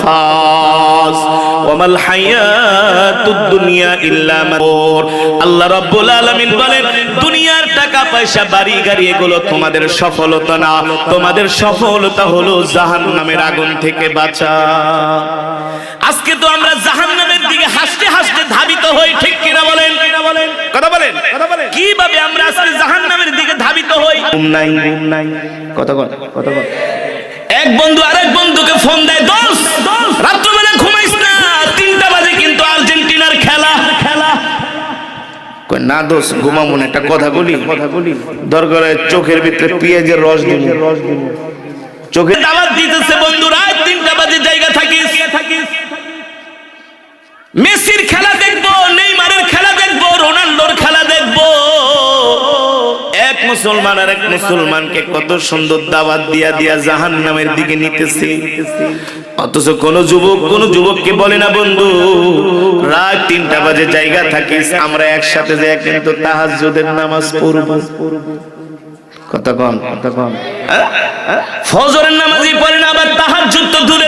ফাস ওয়ামাল হায়াতুদ দুনিয়া ইল্লা মারুর। আল্লাহ রাব্বুল আলামিন বলেন, দুনিয়ার টাকা পয়সা বাড়ি গাড়ি এগুলো তোমাদের সফলতা না, তোমাদের সফলতা হলো জাহান্নামের আগুন থেকে বাঁচা। আজকে তো আমরা জাহান্নামের দিকে হাসতে হাসতে ধাবিত হই, ঠিক কিনা বলেন? কথা বলেন, কিভাবে আমরা আজকে জাহান্নামের দিকে ধাবিত হই? কথা বল। এক বন্ধু আরেক বন্ধুকে ফোন দেয়, দোস্ত রাত্রিবেলা ঘুমাইস না, 3টা বাজে কিন্তু আর্জেন্টিনার খেলা। না দোস্ত ঘুমাবো না, একটা কথা বলি, দরকারে চোখের ভিতরে পেঁয়াজের রস দিন, চোখে দাওয়াত দিতেছে বন্ধু, রাত 3টা বাজে জায়গা থাকিস, মেসির খেলা দেখবো, নেইমারের খেলা দেখবো, রোনাল্ডোর খেলা দেখবো। এক মুসলমান আর এক মুসলমানকে কত সুন্দর দাওয়াত দিয়া দিয়া জাহান্নামের দিকে নিতেছে, অথচ কোন যুবককে বলে না, বন্ধু রাত 3টা বাজে জায়গা থাকিস, আমরা একসাথে যাই কিন্তু তাহাজ্জুদের নামাজ পড়ব। কথা কম, ফজরের নামাজই পড়ে না, আবার তাহাজ্জুদ তো দূরে